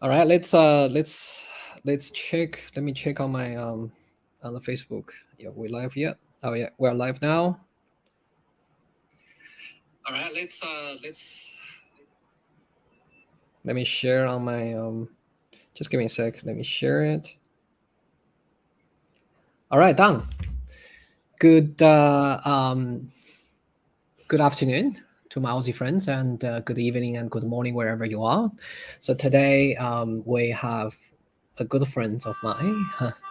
All right, let's check. Let me check on my on the Facebook. Yeah, we live yet? Oh yeah, we're live now. All right, let's let me share on my just give me a sec. Let me share it. All right, done. Good good afternoon to my Aussie friends, and good evening and good morning wherever you are. So today we have a good friend of mine,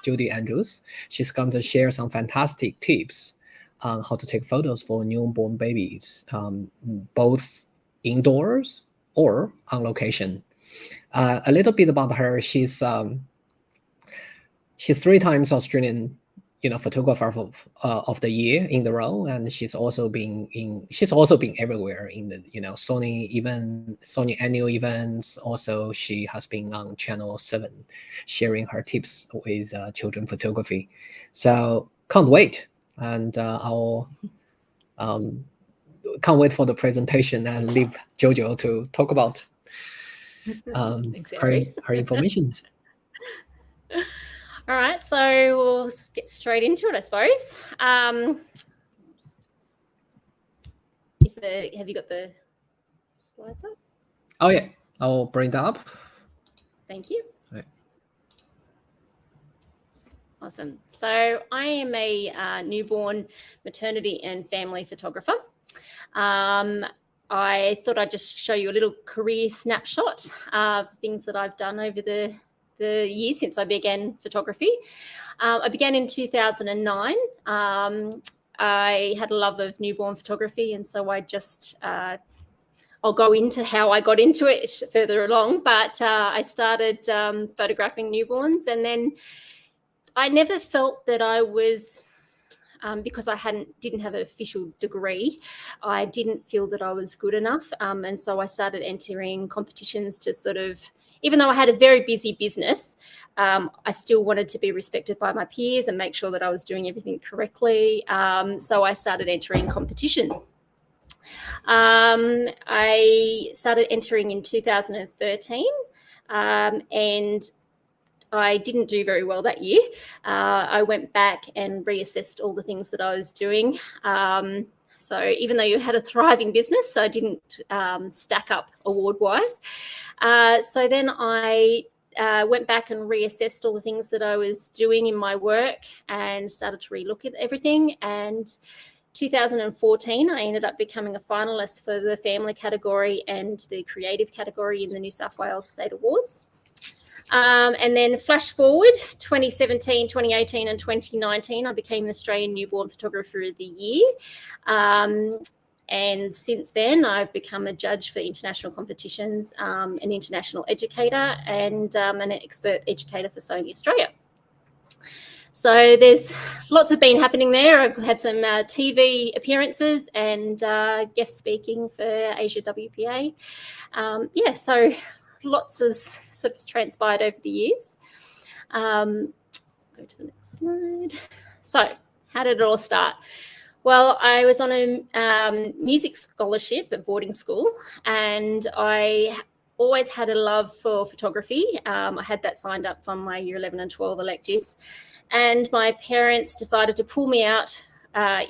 Jodie Andrews. She's going to share some fantastic tips on how to take photos for newborn babies, both indoors or on location. A little bit about her: she's 3 times Australian photographer of the year in the row, and she's also been everywhere in the Sony annual events. Also, she has been on Channel 7 sharing her tips with children photography. So can't wait, and I'll can't wait for the presentation and leave Jojo to talk about her information. All right, so we'll get straight into it, I suppose. Have you got the slides up? Oh yeah, I'll bring that up. Thank you. Right. Awesome. So I am a newborn maternity and family photographer. I thought I'd just show you a little career snapshot of things that I've done over the years since I began photography. I began in 2009. I had a love of newborn photography, and so I just I'll go into how I got into it further along, but I started photographing newborns, and then I never felt that I was because I didn't have an official degree, I didn't feel that I was good enough, and so I started entering competitions to sort of, even though I had a very busy business, I still wanted to be respected by my peers and make sure that I was doing everything correctly. So I started entering competitions. I started entering in 2013, and I didn't do very well that year. I went back and reassessed all the things that I was doing. So even though you had a thriving business, I didn't stack up award-wise. So then I went back and reassessed all the things that I was doing in my work and started to relook at everything. And 2014, I ended up becoming a finalist for the family category and the creative category in the New South Wales State Awards. And then flash forward 2017, 2018 and 2019, I became an Australian Newborn Photographer of the Year. And since then, I've become a judge for international competitions, an international educator, and an expert educator for Sony Australia. So there's lots been happening there. I've had some TV appearances and guest speaking for Asia WPA. Yeah, so lots has sort of transpired over the years. Go to the next slide. So how did it all start? Well, I was on a music scholarship at boarding school, and I always had a love for photography. I had that signed up from my year 11 and 12 electives, and my parents decided to pull me out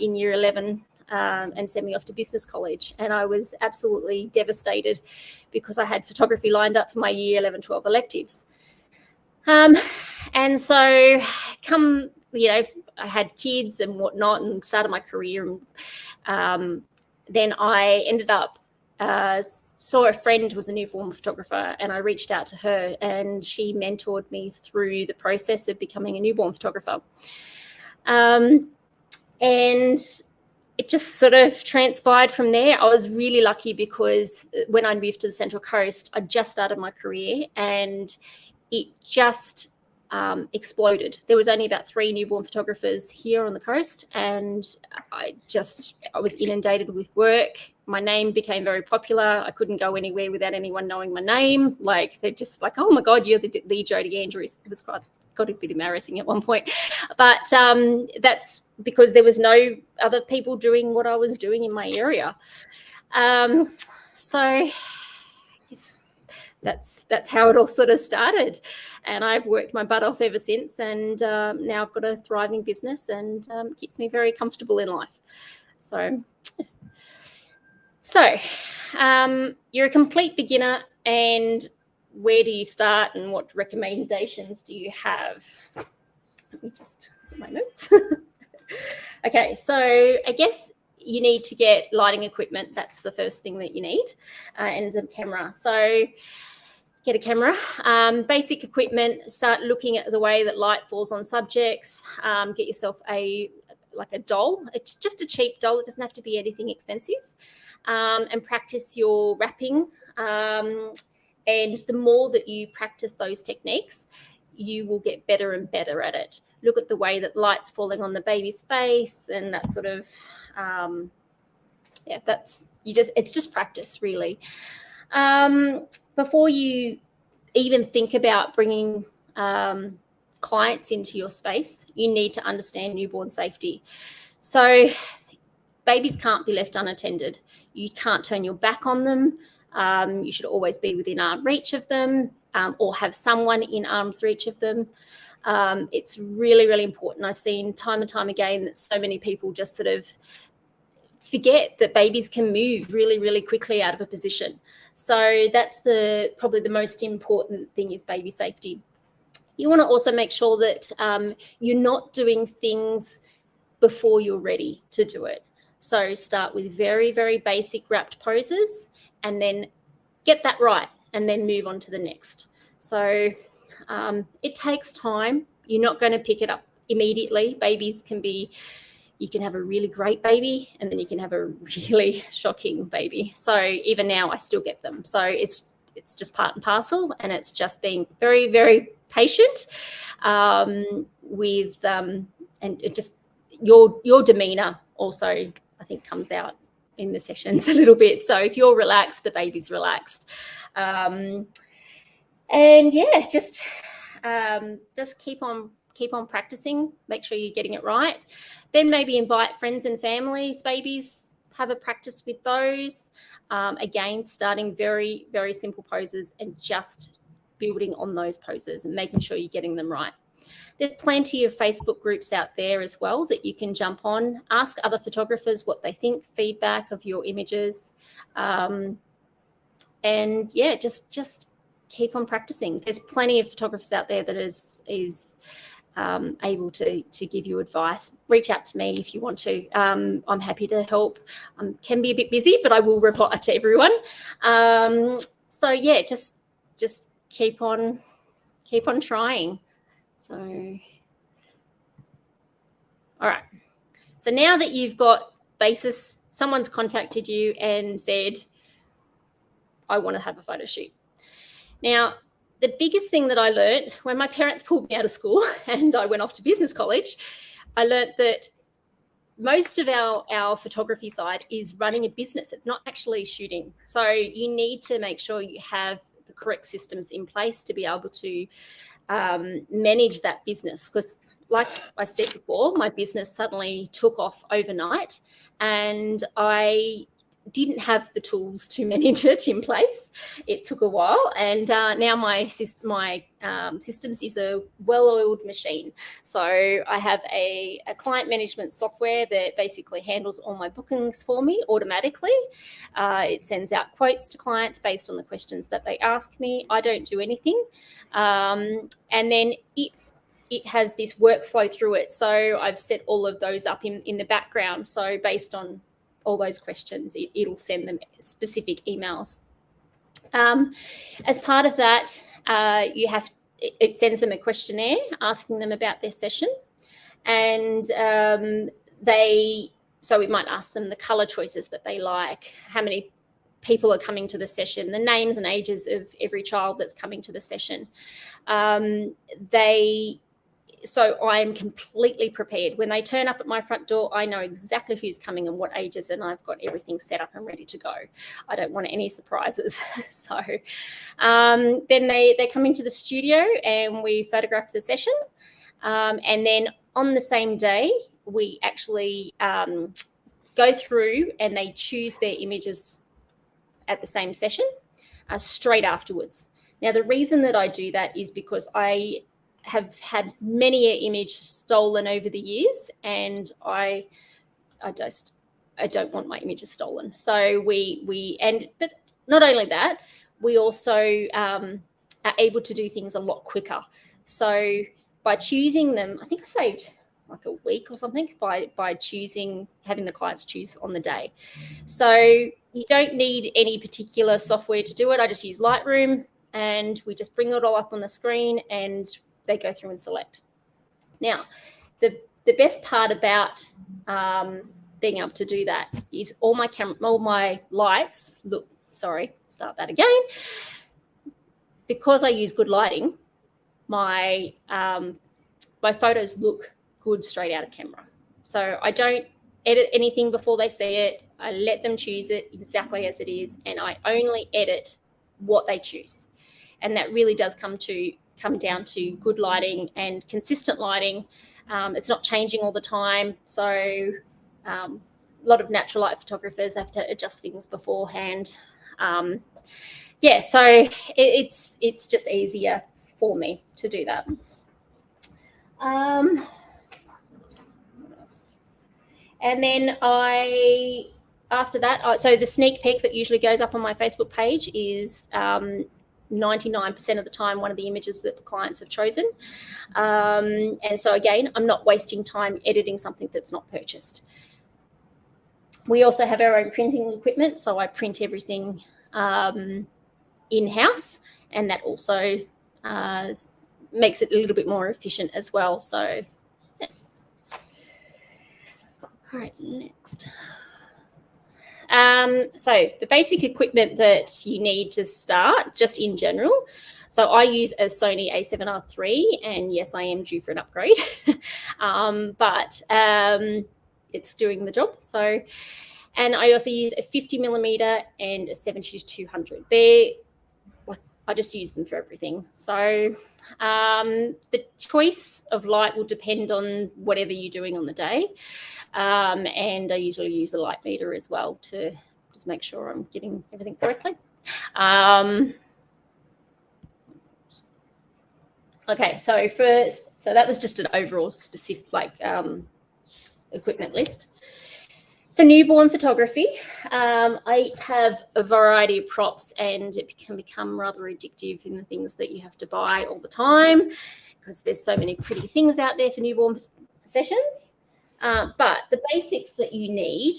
in year 11 and send me off to business college. And I was absolutely devastated because I had photography lined up for my year 11, 12 electives. And so I had kids and whatnot and started my career. And then I ended up, saw a friend was a newborn photographer, and I reached out to her, and she mentored me through the process of becoming a newborn photographer. And it just sort of transpired from there. I was really lucky because when I moved to the Central Coast, I just started my career, and it just exploded. There was only about 3 newborn photographers here on the coast, and I was inundated with work. My name became very popular. I couldn't go anywhere without anyone knowing my name. Like, they're just like, oh my God, you're the Jodie Andrews. It was got a bit embarrassing at one point, but that's because there was no other people doing what I was doing in my area. So I guess that's how it all sort of started, and I've worked my butt off ever since, and now I've got a thriving business, and keeps me very comfortable in life. So you're a complete beginner, and where do you start, and what recommendations do you have? Let me just get my notes. Okay, so I guess you need to get lighting equipment. That's the first thing that you need, and a camera. So get a camera, basic equipment, start looking at the way that light falls on subjects, get yourself a doll. It's just a cheap doll. It doesn't have to be anything expensive, and practice your wrapping. And the more that you practice those techniques, you will get better and better at it. Look at the way that light's falling on the baby's face, and that sort of, it's just practice, really. Before you even think about bringing clients into your space, you need to understand newborn safety. So babies can't be left unattended. You can't turn your back on them. You should always be within arm's reach of them, or have someone in arm's reach of them. It's really, really important. I've seen time and time again that so many people just sort of forget that babies can move really, really quickly out of a position. So that's probably the most important thing, is baby safety. You want to also make sure that you're not doing things before you're ready to do it. So start with very, very basic wrapped poses, and then get that right, and then move on to the next. So it takes time. You're not going to pick it up immediately. Babies can be, you can have a really great baby, and then you can have a really shocking baby. So even now I still get them. So it's just part and parcel, and it's just being very, very patient with and it just your demeanor also, I think, comes out in the sessions a little bit. So if you're relaxed, the baby's relaxed. And yeah, just keep on practicing. Make sure you're getting it right. Then maybe invite friends and families, babies, have a practice with those. Again, starting very, very simple poses and just building on those poses and making sure you're getting them right. There's plenty of Facebook groups out there as well that you can jump on. Ask other photographers what they think, feedback of your images. And yeah, just keep on practicing. There's plenty of photographers out there that is able to give you advice. Reach out to me if you want to. I'm happy to help. Can be a bit busy, but I will reply to everyone. So yeah, just keep on trying. So, all right. So now that you've got basis, someone's contacted you and said, I want to have a photo shoot. Now, the biggest thing that I learned when my parents pulled me out of school and I went off to business college, I learned that most of our photography side is running a business. It's not actually shooting. So you need to make sure you have the correct systems in place to be able to manage that business. Because like I said before, my business suddenly took off overnight, and I didn't have the tools to manage it in place. It took a while, and now my systems is a well-oiled machine. So I have a client management software that basically handles all my bookings for me automatically. It sends out quotes to clients based on the questions that they ask me. I don't do anything. And then it has this workflow through it. So I've set all of those up in the background. So based on all those questions, it'll send them specific emails. As part of that, it sends them a questionnaire asking them about their session, and so we might ask them the color choices that they like, how many people are coming to the session, the names and ages of every child that's coming to the session. So I'm completely prepared. When they turn up at my front door, I know exactly who's coming and what ages, and I've got everything set up and ready to go. I don't want any surprises. So then they come into the studio and we photograph the session. And then on the same day, we actually go through and they choose their images at the same session straight afterwards. Now, the reason that I do that is because I have had many an image stolen over the years, and I don't want my images stolen. So but not only that, we also are able to do things a lot quicker. So by choosing them, I think I saved like a week or something by having the clients choose on the day. So you don't need any particular software to do it. I just use Lightroom, and we just bring it all up on the screen, and they go through and select. Now, the best part about being able to do that is all my lights look. Sorry, start that again. Because I use good lighting, my photos look good straight out of camera. So I don't edit anything before they see it. I let them choose it exactly as it is, and I only edit what they choose. And that really does come down to good lighting and consistent lighting. It's not changing all the time. So a lot of natural light photographers have to adjust things beforehand. So it's just easier for me to do that. What else? And then after that, so the sneak peek that usually goes up on my Facebook page is 99% of the time one of the images that the clients have chosen. And so again, I'm not wasting time editing something that's not purchased. We also have our own printing equipment, so I print everything in-house, and that also makes it a little bit more efficient as well. So, yeah. All right, next. So the basic equipment that you need to start, just in general. So I use a Sony A7R III, and yes, I am due for an upgrade, but it's doing the job. So, and I also use a 50mm and a 70-200. I just use them for everything. So the choice of light will depend on whatever you're doing on the day. And I usually use a light meter as well to just make sure I'm getting everything correctly. Okay, so that was just an overall specific equipment list. For newborn photography, I have a variety of props, and it can become rather addictive in the things that you have to buy all the time because there's so many pretty things out there for newborn sessions. But the basics that you need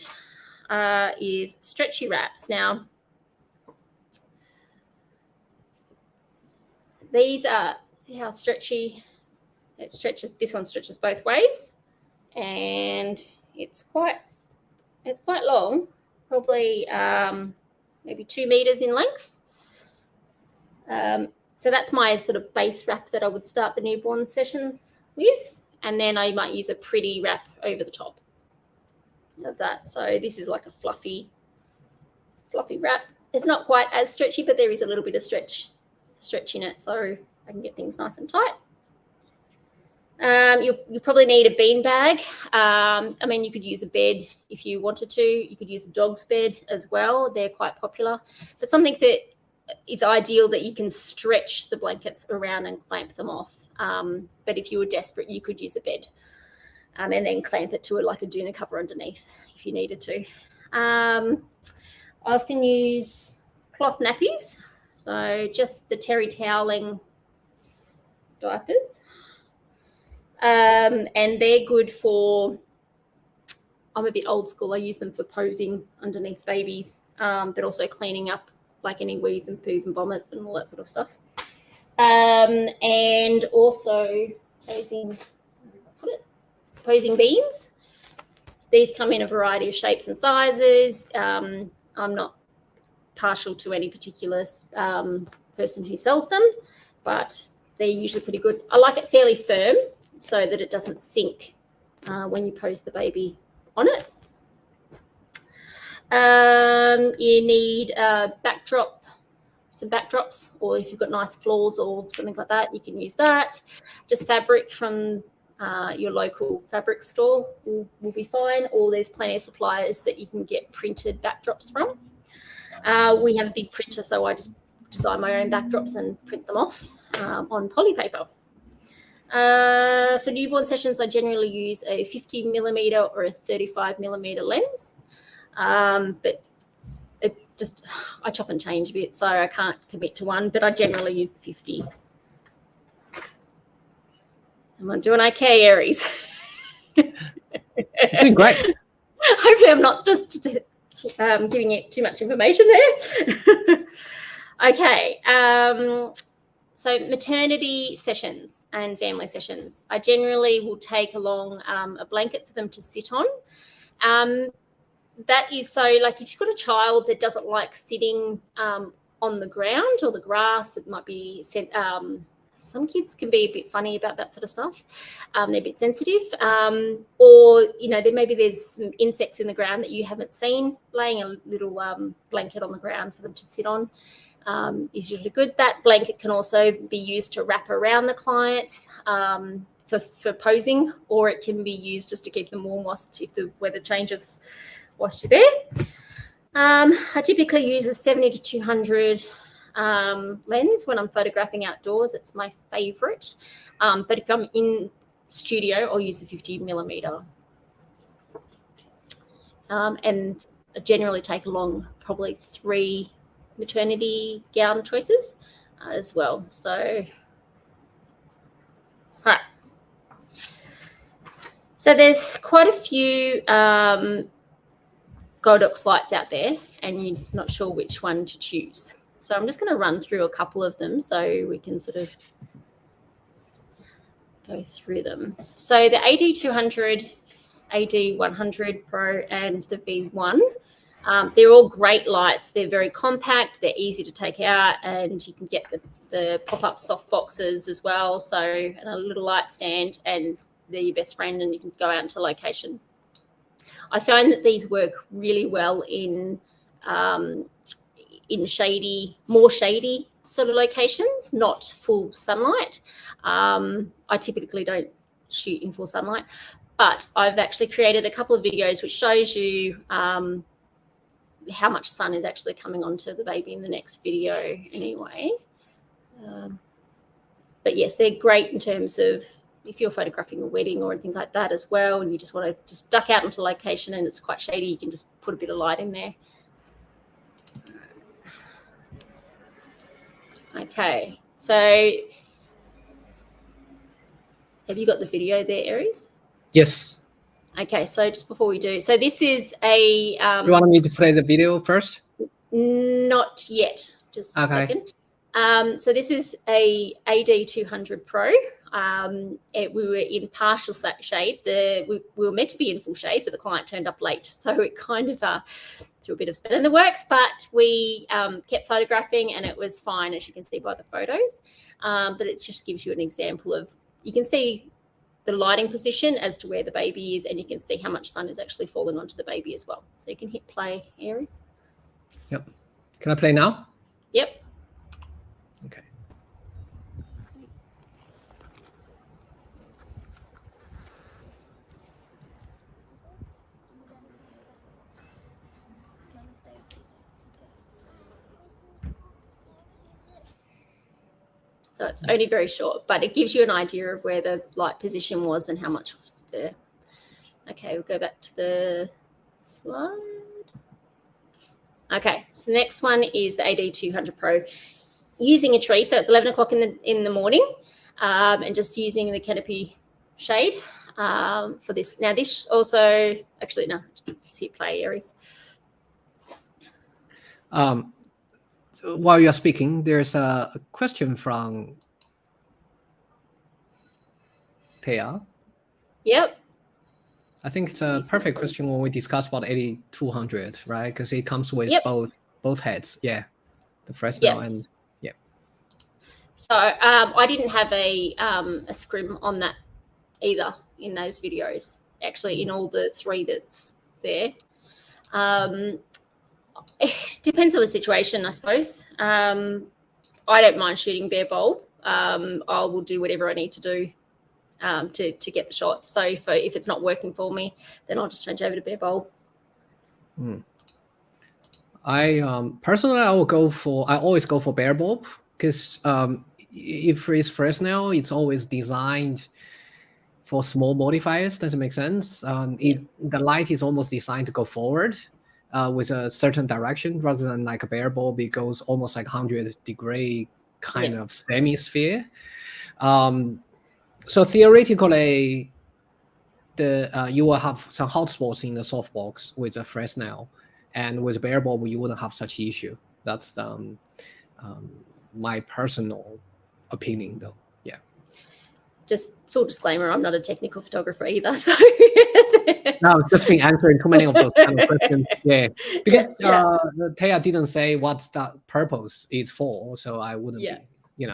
is stretchy wraps. Now, these are, see how stretchy it stretches? This one stretches both ways, and it's quite long, probably maybe 2 meters in length. So that's my sort of base wrap that I would start the newborn sessions with. And then I might use a pretty wrap over the top of that. So this is like a fluffy wrap. It's not quite as stretchy, but there is a little bit of stretch in it, so I can get things nice and tight. You probably need a bean bag. I mean, you could use a bed if you wanted to. You could use a dog's bed as well. They're quite popular. But something that is ideal that you can stretch the blankets around and clamp them off. But if you were desperate, you could use a bed and then clamp it to like a doona cover underneath if you needed to. I often use cloth nappies. So just the terry toweling diapers. And they're good for, I'm a bit old school, I use them for posing underneath babies, but also cleaning up like any wheeze and poos and vomits and all that sort of stuff. And also posing beans. These come in a variety of shapes and sizes. I'm not partial to any particular person who sells them, but they're usually pretty good. I like it fairly firm, so that it doesn't sink when you pose the baby on it. You need some backdrops, or if you've got nice floors or something like that, you can use that. Just fabric from your local fabric store will be fine, or there's plenty of suppliers that you can get printed backdrops from. We have a big printer, so I just design my own backdrops and print them off on poly paper. For newborn sessions, I generally use a 50mm or a 35mm lens, but I chop and change a bit, so I can't commit to one, but I generally use the 50. Am I doing okay, Aries? You're doing great. Hopefully I'm not just giving you too much information there. Okay, so maternity sessions and family sessions. I generally will take along a blanket for them to sit on. That is so, like, if you've got a child that doesn't like sitting on the ground or the grass, it might be some kids can be a bit funny about that sort of stuff. They're a bit sensitive, or there's some insects in the ground that you haven't seen. Laying a little blanket on the ground for them to sit on is usually good. That blanket can also be used to wrap around the clients for posing, or it can be used just to keep them warm if the weather changes whilst you're there. I typically use a 70 to 200 lens when I'm photographing outdoors. It's my favourite. But if I'm in studio, I'll use a 50mm. And I generally take along probably 3 maternity gown choices as well. So, all right. So there's quite a few Godox lights out there, and you're not sure which one to choose. So I'm just going to run through a couple of them so we can sort of go through them. So the AD200, AD100 Pro, and the V1, they're all great lights. They're very compact, they're easy to take out, and you can get the pop-up soft boxes as well. So, and a little light stand, and they're your best friend, and you can go out into location. I find that these work really well in more shady sort of locations, not full sunlight. I typically don't shoot in full sunlight, but I've actually created a couple of videos which shows you how much sun is actually coming onto the baby in the next video anyway. But yes, they're great in terms of if you're photographing a wedding or anything like that as well, and you just want to just duck out into location and it's quite shady, you can just put a bit of light in there. Okay, so have you got the video there, Aries? Yes. Okay, so just before we do, so this is a... you want me to play the video first? Not yet, just a second. So this is a AD200 Pro. We were in partial shade. We were meant to be in full shade, but the client turned up late, so it kind of threw a bit of spin in the works. But we kept photographing, and it was fine, as you can see by the photos. But it just gives you an example of, you can see the lighting position as to where the baby is, and you can see how much sun is actually falling onto the baby as well. So you can hit play, Aries. Yep. Can I play now? Yep. Okay. So it's only very short, but it gives you an idea of where the light position was and how much was there. Okay, we'll go back to the slide. Okay, so the next one is the AD200 Pro. Using a tree, so it's 11 o'clock in the morning, and just using the canopy shade for this. Now this also, actually no, just hit play, Aries. So while you're speaking, there's a question from Thea. Yep. I think it's a perfect question when we discuss about AD200, right? Because it comes with both heads. Yeah, the Fresnel and yeah. So I didn't have a scrim on that either in those videos. Actually, in all the 3 that's there. It depends on the situation, I suppose. I don't mind shooting bare bulb. I will do whatever I need to do to get the shot. So if it's not working for me, then I'll just change over to bare bulb. I personally I always go for bare bulb because if it's Fresnel, it's always designed for small modifiers. Does it make sense? The light is almost designed to go forward with a certain direction rather than like a bare bulb. It goes almost like 100-degree kind of semi-sphere. So theoretically, you will have some hotspots in the softbox with a Fresnel, and with bare bulb you wouldn't have such issue. That's my personal opinion, though. Yeah. Just full disclaimer, I'm not a technical photographer either, so No, I've just been answering too many of those kind of questions. Yeah, because Taya didn't say what that purpose is for, so I wouldn't be,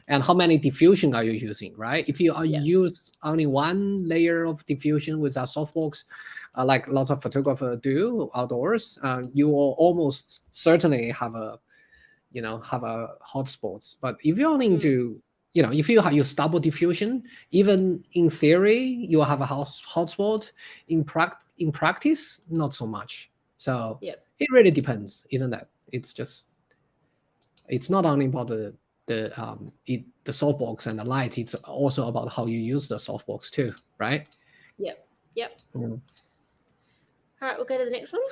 And how many diffusion are you using, right? If you use only one layer of diffusion with a softbox, like lots of photographers do outdoors, you will almost certainly have a hotspots. But if you're only into if you use double diffusion, even in theory, you will have a hotspot. In practice, not so much. So it really depends, isn't it? It's not only about the softbox and the light. It's also about how you use the softbox too, right? Yep. All right, we'll go to the next one.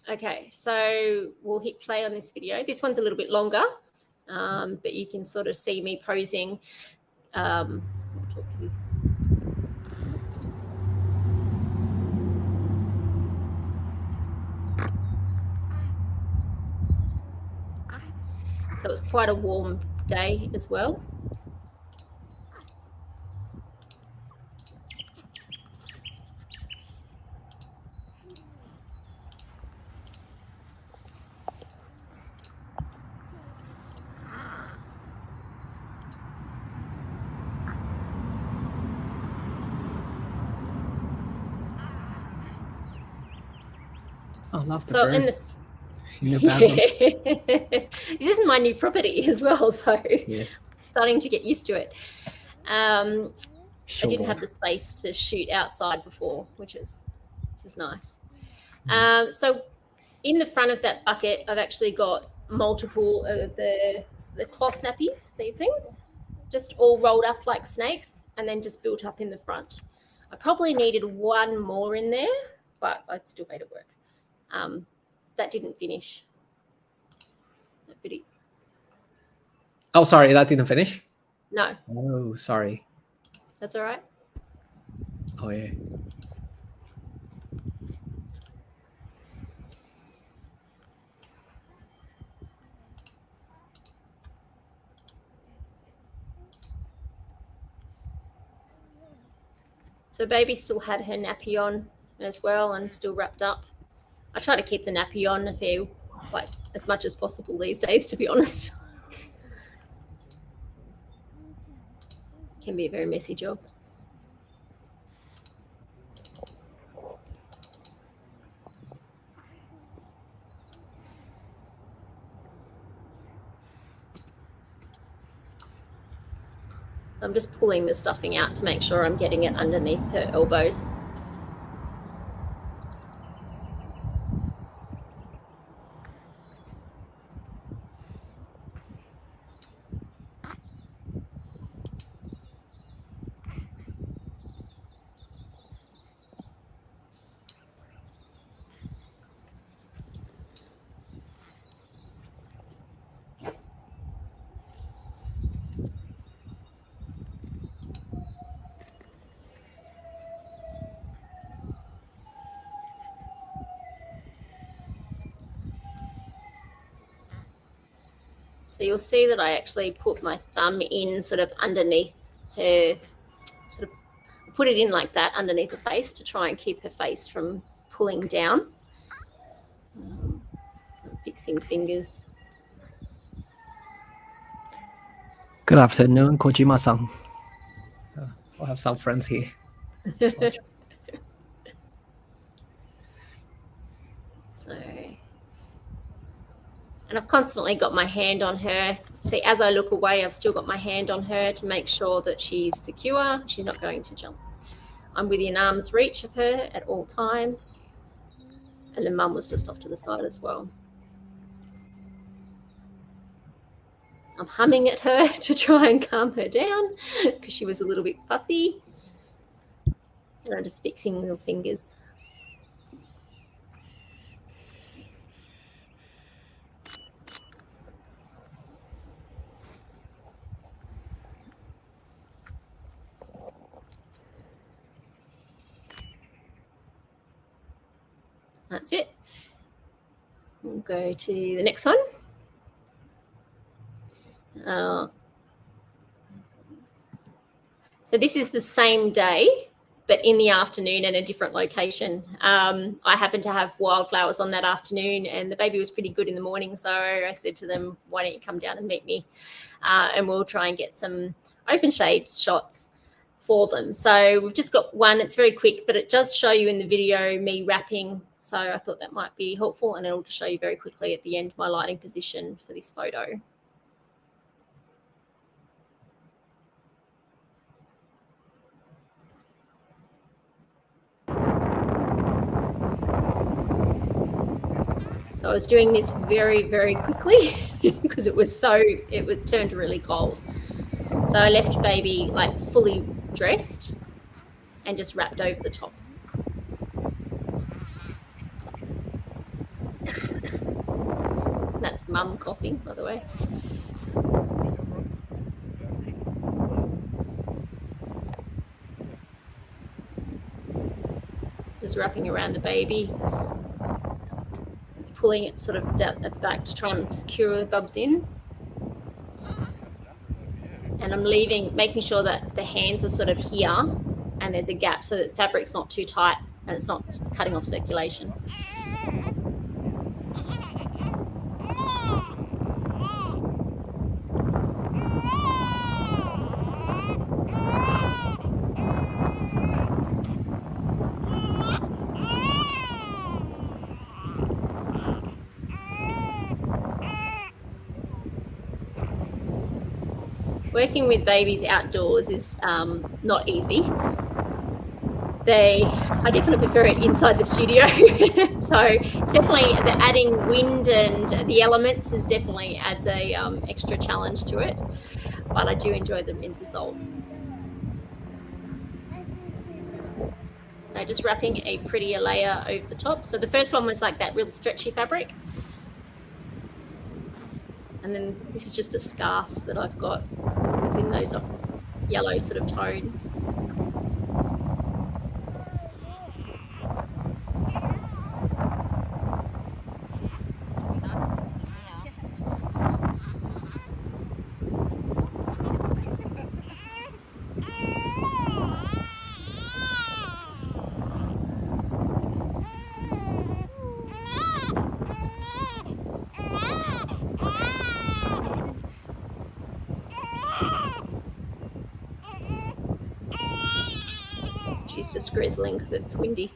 Okay, so we'll hit play on this video. This one's a little bit longer. But you can sort of see me posing. So it's quite a warm day as well. I love the so bird. in the this is my new property as well, so starting to get used to it. I didn't have the space to shoot outside before, this is nice. So in the front of that bucket, I've actually got multiple of the cloth nappies, these things, just all rolled up like snakes and then just built up in the front. I probably needed one more in there, but I still made it work. That didn't finish. Oh, sorry, that didn't finish? No. Oh, sorry. That's all right. Oh, yeah. So baby still had her nappy on as well and still wrapped up. I try to keep the nappy on as much as possible these days, to be honest. Can be a very messy job. So I'm just pulling the stuffing out to make sure I'm getting it underneath her elbows. So you'll see that I actually put my thumb in sort of underneath her, sort of put it in like that underneath her face to try and keep her face from pulling down. I'm fixing fingers. Good afternoon, Kojima-san. We'll have some friends here. And I've constantly got my hand on her. See, as I look away, I've still got my hand on her to make sure that she's secure. She's not going to jump. I'm within arm's reach of her at all times. And the mum was just off to the side as well. I'm humming at her to try and calm her down because she was a little bit fussy. And I'm just fixing little fingers. That's it. We'll go to the next one. So this is the same day, but in the afternoon at a different location. I happened to have wildflowers on that afternoon, and the baby was pretty good in the morning. So I said to them, why don't you come down and meet me? And we'll try and get some open shade shots for them. So we've just got one. It's very quick, but it does show you in the video me wrapping. So I thought that might be helpful, and it'll just show you very quickly at the end my lighting position for this photo. So I was doing this very, very quickly because it turned really cold. So I left baby like fully dressed and just wrapped over the top. That's mum coughing, by the way. Just wrapping around the baby, pulling it sort of down at the back to try and secure the bubs in. And I'm making sure that the hands are sort of here and there's a gap so that the fabric's not too tight and it's not cutting off circulation. Working with babies outdoors is not easy. I definitely prefer it inside the studio. So it's definitely adding wind and the elements definitely adds a extra challenge to it. But I do enjoy the end result. So just wrapping a prettier layer over the top. So the first one was like that real stretchy fabric. And then this is just a scarf that I've got. It's in those yellow sort of tones. She's just grizzling because it's windy.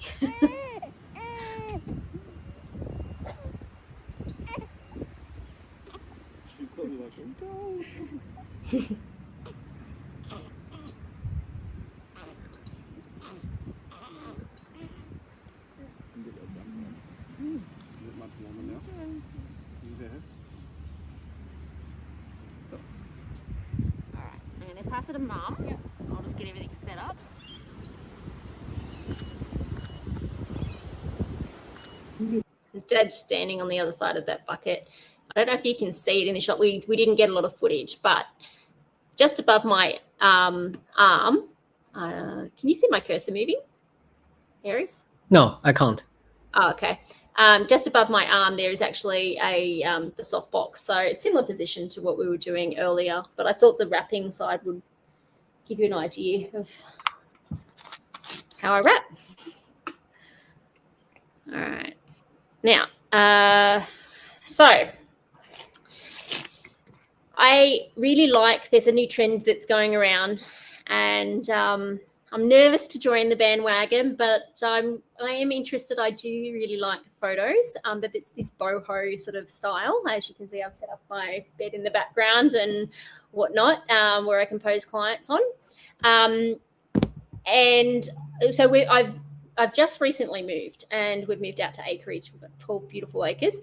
Alright, I'm going to pass it to Mum. Yep. I'll just get everything set up. There's Dad standing on the other side of that bucket. I don't know if you can see it in the shot. We didn't get a lot of footage, but just above my arm, can you see my cursor moving, Aries? No, I can't. Oh, okay. Just above my arm, there is actually the soft box. So similar position to what we were doing earlier, but I thought the wrapping side would give you an idea of how I wrap. All right. Now, so I really there's a new trend that's going around, and I'm nervous to join the bandwagon, but I am interested. I do really like the photos, but it's this boho sort of style. As you can see, I've set up my bed in the background and whatnot, where I can pose clients on. And so I've I've just recently moved, and we've moved out to acreage. We've got 12 beautiful acres,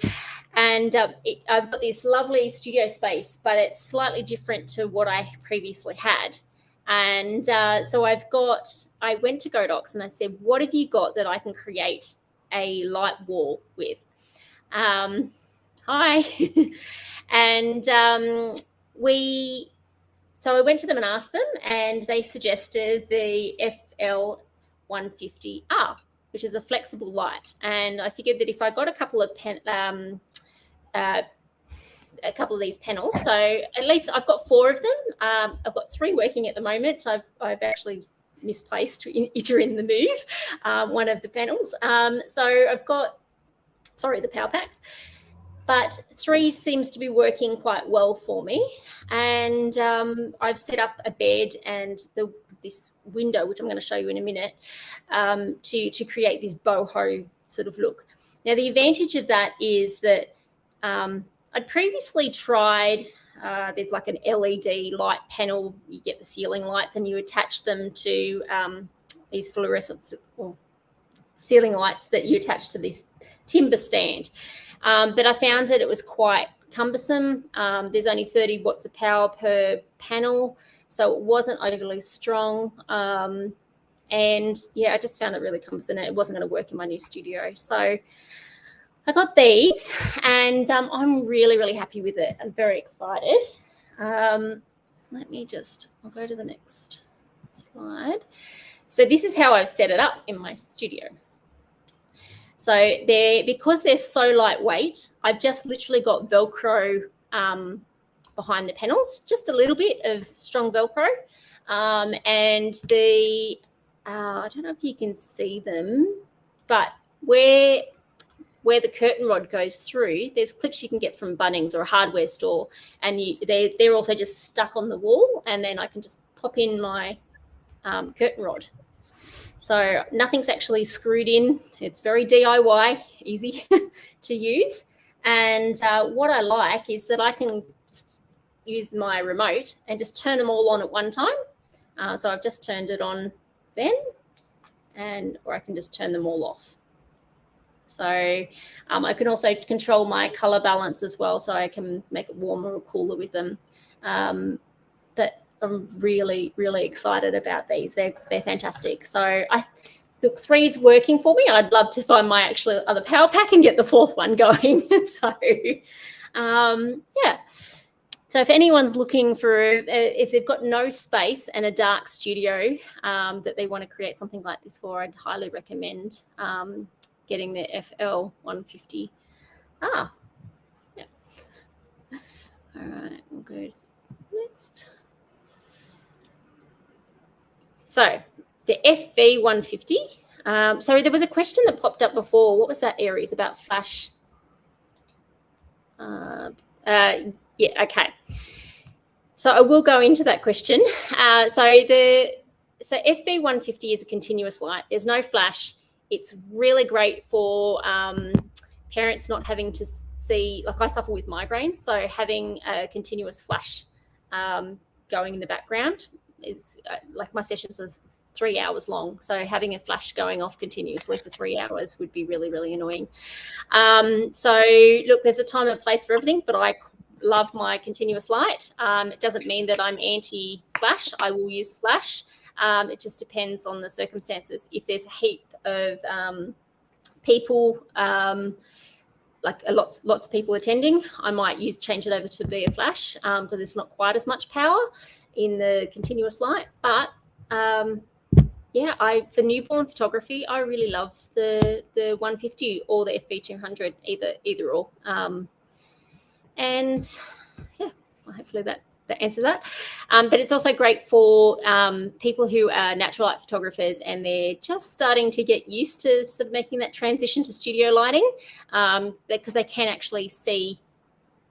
and I've got this lovely studio space, but it's slightly different to what I previously had. And so I went to Godox and I said, what have you got that I can create a light wall with? Hi. And so I went to them and asked them, and they suggested the FL150R, which is a flexible light. And I figured that if I got a couple of these panels, so at least I've got 4 of them. I've got 3 working at the moment. I've actually misplaced during the move one of the panels. So I've got, the power packs. But 3 seems to be working quite well for me. And I've set up a bed and this window, which I'm going to show you in a minute, to create this boho sort of look. Now, the advantage of that is that I'd previously tried, there's like an LED light panel. You get the ceiling lights and you attach them to these fluorescent ceiling lights that you attach to this timber stand. But I found that it was quite cumbersome. There's only 30 watts of power per panel, so it wasn't overly strong. And yeah, I just found it really cumbersome, and it wasn't going to work in my new studio. So I got these, and I'm really, really happy with it. I'm very excited. I'll go to the next slide. So this is how I've set it up in my studio. So because they're so lightweight, I've just literally got Velcro behind the panels, just a little bit of strong Velcro. And I don't know if you can see them, but where the curtain rod goes through, there's clips you can get from Bunnings or a hardware store, and they're also just stuck on the wall, and then I can just pop in my curtain rod. So nothing's actually screwed in. It's very DIY, easy to use. And what I like is that I can just use my remote and just turn them all on at one time. So I've just turned it on then, or I can just turn them all off. So I can also control my color balance as well, so I can make it warmer or cooler with them. But I'm really, really excited about these. They're fantastic. So the 3 is working for me. I'd love to find my actual other power pack and get the 4th one going. So yeah. So if anyone's looking for, if they've got no space and a dark studio that they want to create something like this for, I'd highly recommend getting the FL150. Yeah. All right, we'll go next. So the FV150. Sorry, there was a question that popped up before. What was that, Aries, about flash? Yeah, okay. So I will go into that question. So FV150 is a continuous light. There's no flash. It's really great for parents not having to see, like I suffer with migraines, so having a continuous flash going in the background is like my sessions are 3 hours long. So having a flash going off continuously for 3 hours would be really, really annoying. So look, there's a time and place for everything, but I love my continuous light. It doesn't mean that I'm anti-flash. I will use flash. It just depends on the circumstances. If there's a heap of people, like lots of people attending, I might change it over to be a flash because it's not quite as much power in the continuous light. But yeah, for newborn photography, I really love the 150 or the FV200, either or. And yeah, well, hopefully that answers that. But it's also great for people who are natural light photographers and they're just starting to get used to sort of making that transition to studio lighting, because they can actually see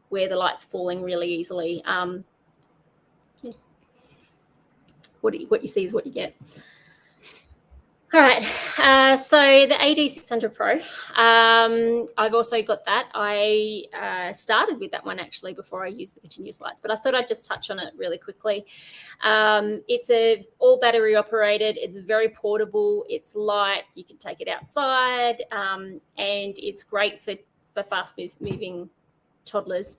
where the light's falling really easily. Yeah. What you see is what you get. All right, so the AD600 Pro, I've also got that. I started with that one actually before I used the continuous lights, but I thought I'd just touch on it really quickly. It's all battery operated. It's very portable. It's light. You can take it outside, and it's great for fast moving toddlers.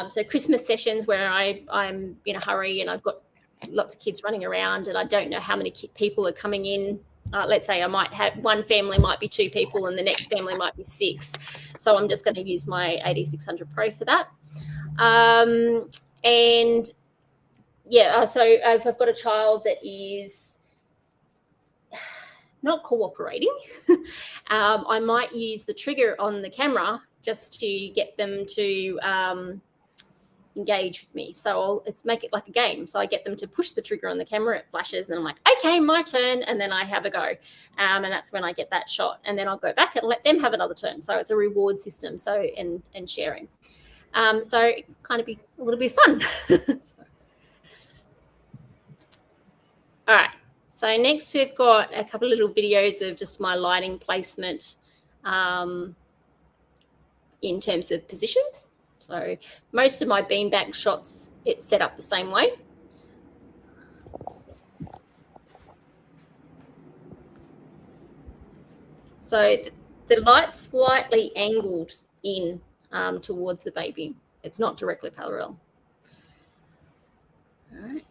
So Christmas sessions where I'm in a hurry and I've got lots of kids running around and I don't know how many people are coming in. Let's say I might have one family might be 2 people and the next family might be 6. So I'm just going to use my AD600 Pro for that. And yeah, so if I've got a child that is not cooperating, I might use the trigger on the camera just to get them to engage with me. So let's make it like a game. So I get them to push the trigger on the camera, it flashes, and I'm like, okay, my turn, and then I have a go. And that's when I get that shot. And then I'll go back and let them have another turn. So it's a reward system, so and sharing. So it can kind of be a little bit fun. All right. So next we've got a couple of little videos of just my lighting placement in terms of positions. So most of my beanbag shots, it's set up the same way. So the light's slightly angled in towards the baby. It's not directly parallel. All right.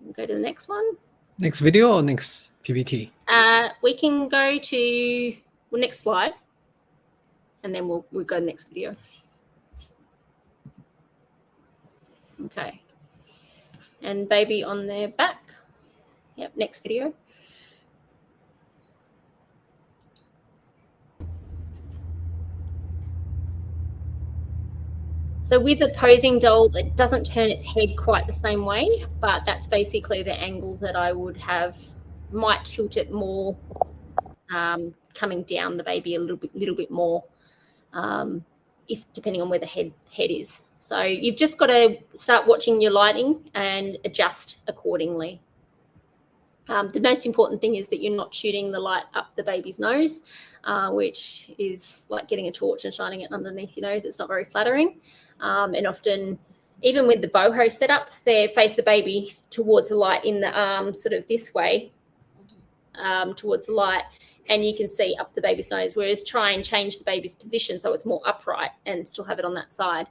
We'll go to the next one. Next video or next PPT? We can go to the next slide, and then we'll go to the next video. Okay. And baby on their back. Yep, next video. So with the posing doll, it doesn't turn its head quite the same way, but that's basically the angle that I would have. Might tilt it more, coming down the baby a little bit more, if depending on where the head is. So you've just got to start watching your lighting and adjust accordingly. The most important thing is that you're not shooting the light up the baby's nose, which is like getting a torch and shining it underneath your nose. It's not very flattering. And often, even with the boho setup, they face the baby towards the light in the arm, sort of this way, towards the light, and you can see up the baby's nose, whereas try and change the baby's position so it's more upright and still have it on that side,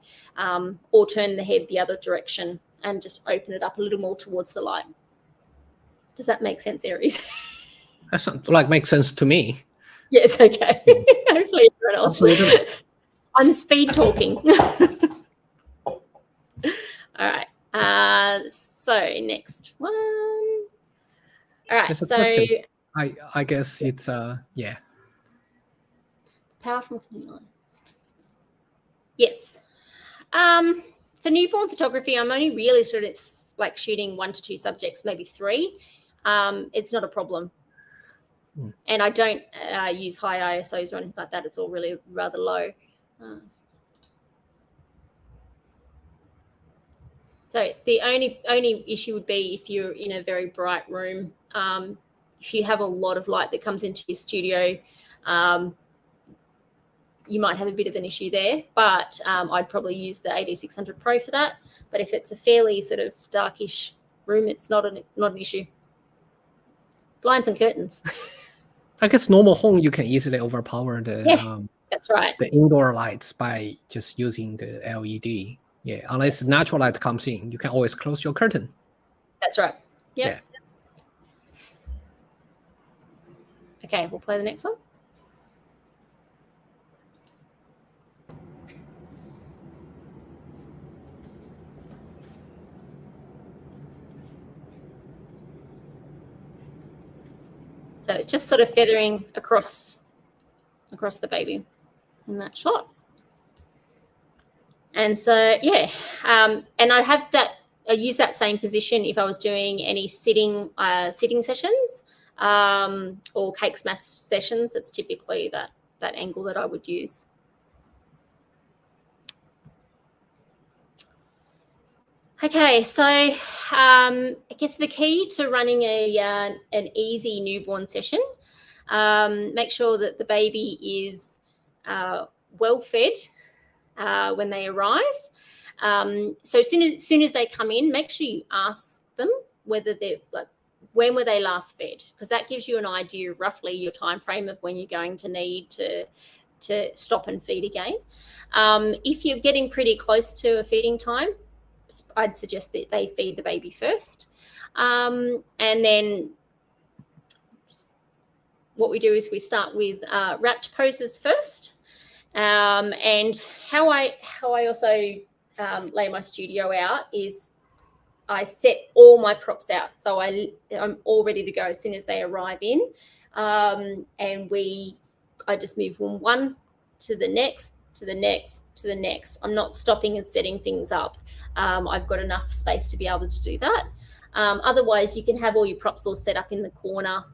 or turn the head the other direction and just open it up a little more towards the light. Does that make sense, Aries? That sounds like makes sense to me. Yes, okay. Hopefully everyone else. Absolutely. I'm speed talking. All right. So next one. All right. So question. I guess it's yeah. Power from cannula. Yes. For newborn photography, I'm only really sure it's like shooting 1 to 2 subjects, maybe 3. It's not a problem. And I don't use high ISOs or anything like that. It's all really rather low. So the only issue would be if you're in a very bright room. If you have a lot of light that comes into your studio, you might have a bit of an issue there, but I'd probably use the AD600 Pro for that. But if it's a fairly sort of darkish room, it's not an issue. Blinds and curtains. I guess normal home you can easily overpower the that's right. The indoor lights by just using the LED. Yeah, unless natural light comes in, you can always close your curtain. That's right. Yep. Yeah. Okay, we'll play the next one. So it's just sort of feathering across the baby in that shot. And so, yeah, and I use that same position if I was doing any sitting sessions or cake smash sessions. It's typically that angle that I would use. Okay, so I guess the key to running an easy newborn session, make sure that the baby is well fed when they arrive. So as soon as they come in, make sure you ask them whether they're when were they last fed, because that gives you an idea of roughly your time frame of when you're going to need to stop and feed again. If you're getting pretty close to a feeding time, I'd suggest that they feed the baby first. And then what we do is we start with wrapped poses first. And how I also lay my studio out is I set all my props out. So I'm all ready to go as soon as they arrive in. And I just move from one to the next, to the next, to the next. I'm not stopping and setting things up. I've got enough space to be able to do that. Otherwise, you can have all your props all set up in the corner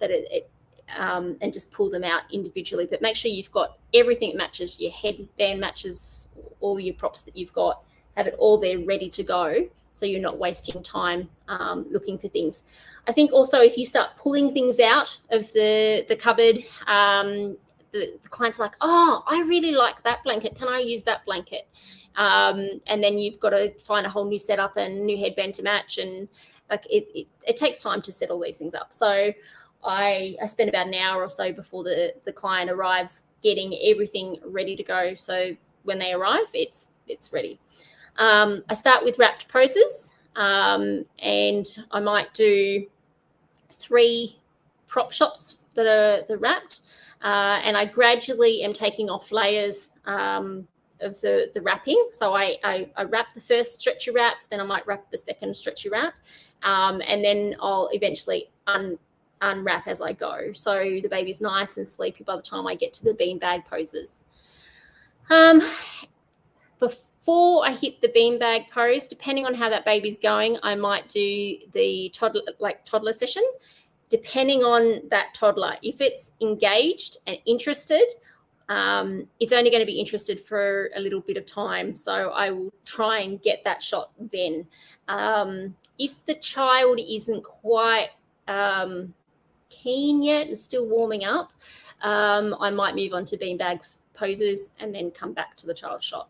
and just pull them out individually. But make sure you've got everything that matches your headband, matches all your props that you've got. Have it all there ready to go, so you're not wasting time looking for things. I think also if you start pulling things out of the cupboard, the client's like, oh, I really like that blanket. Can I use that blanket? And then you've got to find a whole new setup and new headband to match. And like it takes time to set all these things up. So I spend about an hour or so before the client arrives getting everything ready to go. So when they arrive, it's ready. I start with wrapped poses, and I might do 3 prop shots that are wrapped, and I gradually am taking off layers of the wrapping. So I wrap the first stretchy wrap, then I might wrap the second stretchy wrap, and then I'll eventually unwrap as I go. So the baby's nice and sleepy by the time I get to the beanbag poses. Before I hit the beanbag pose, depending on how that baby's going, I might do the toddler session, depending on that toddler. If it's engaged and interested, it's only going to be interested for a little bit of time. So I will try and get that shot then. If the child isn't quite keen yet and still warming up, I might move on to beanbag poses and then come back to the child shot.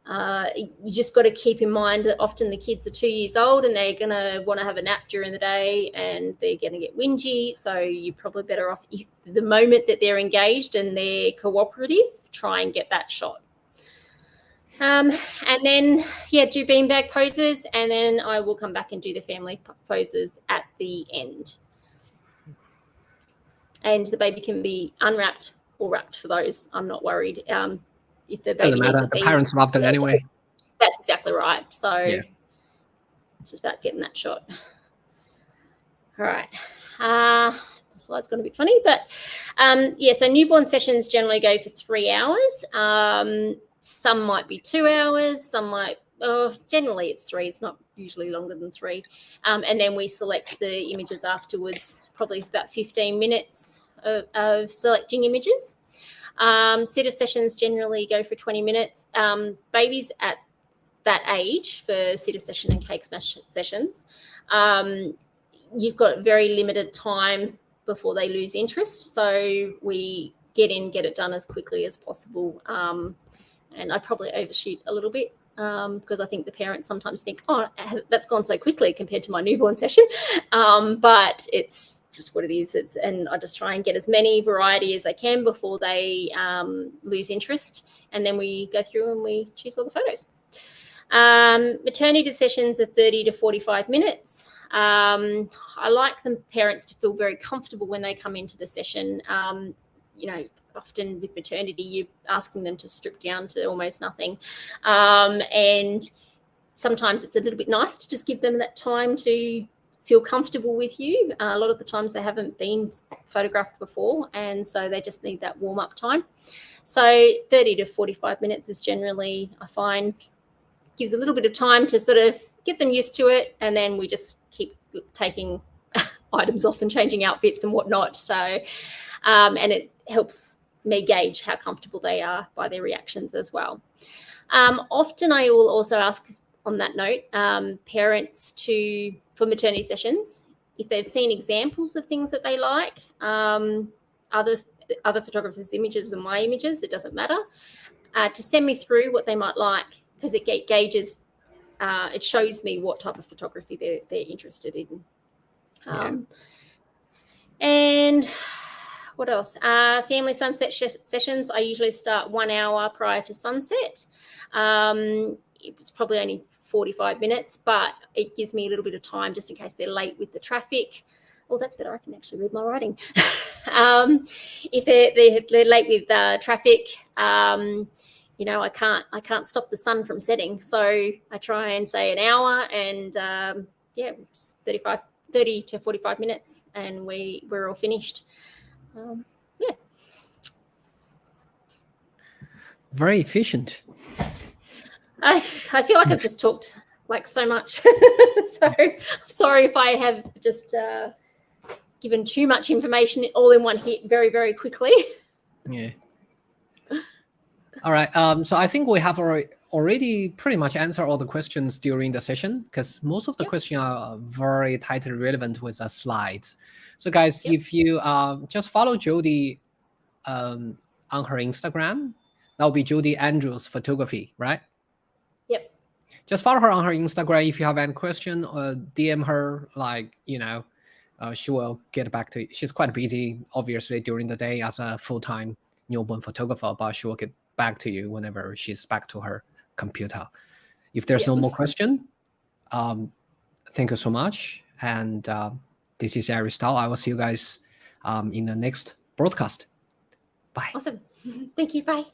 You just got to keep in mind that often the kids are 2 years old and they're going to want to have a nap during the day and they're going to get whingy. So you're probably better off, if the moment that they're engaged and they're cooperative, try and get that shot. And then, do beanbag poses, and then I will come back and do the family poses at the end. And the baby can be unwrapped or wrapped for those. I'm not worried. If the baby doesn't matter, the parents loved it anyway. That's exactly right. So it's just about getting that shot. All right. The slide's got a bit funny, but so newborn sessions generally go for 3 hours. Some might be 2 hours, some might, generally it's 3. It's not usually longer than 3. And then we select the images afterwards, probably about 15 minutes of selecting images. Sitter sessions generally go for 20 minutes. Babies at that age for sitter session and cake smash sessions, you've got very limited time before they lose interest. So we get it done as quickly as possible. And I probably overshoot a little bit because I think the parents sometimes think, oh, that's gone so quickly compared to my newborn session. But it's just what it is. And I just try and get as many variety as I can before they lose interest. And then we go through and we choose all the photos. Maternity sessions are 30 to 45 minutes. I like the parents to feel very comfortable when they come into the session. Often with maternity, you're asking them to strip down to almost nothing. And sometimes it's a little bit nice to just give them that time to feel comfortable with you. A lot of the times they haven't been photographed before, and so they just need that warm-up time. So 30 to 45 minutes is generally, I find, gives a little bit of time to sort of get them used to it, and then we just keep taking items off and changing outfits and whatnot. So, and it helps me gauge how comfortable they are by their reactions as well. Often I will also ask on that note, parents for maternity sessions, if they've seen examples of things that they like, other photographers' images and my images, it doesn't matter, to send me through what they might like, because it gauges, it shows me what type of photography they're interested in. And what else? Family sunset sessions. I usually start 1 hour prior to sunset. It's probably only 45 minutes, but it gives me a little bit of time just in case they're late with the traffic. Oh, that's better. I can actually read my writing. If they're late with30 you know, I can't stop the sun from setting, so I try and say an hour, and 30 to 45 minutes, and we're all finished. Very efficient. I feel like I've just talked like so much. So I'm sorry if I have just given too much information all in one hit very, very quickly. Yeah. All right. So I think we have already pretty much answered all the questions during the session, because most of the questions are very tightly relevant with the slides. So guys, if you just follow Jodie on her Instagram, that'll be Jodie Andrews Photography, right? Yep. Just follow her on her Instagram. If you have any question, or DM her, like, you know, she will get back to you. She's quite busy, obviously, during the day as a full-time newborn photographer, but she will get back to you whenever she's back to her computer. If there's no more question, thank you so much. And this is Aristotle. I will see you guys in the next broadcast. Bye. Awesome. Thank you. Bye.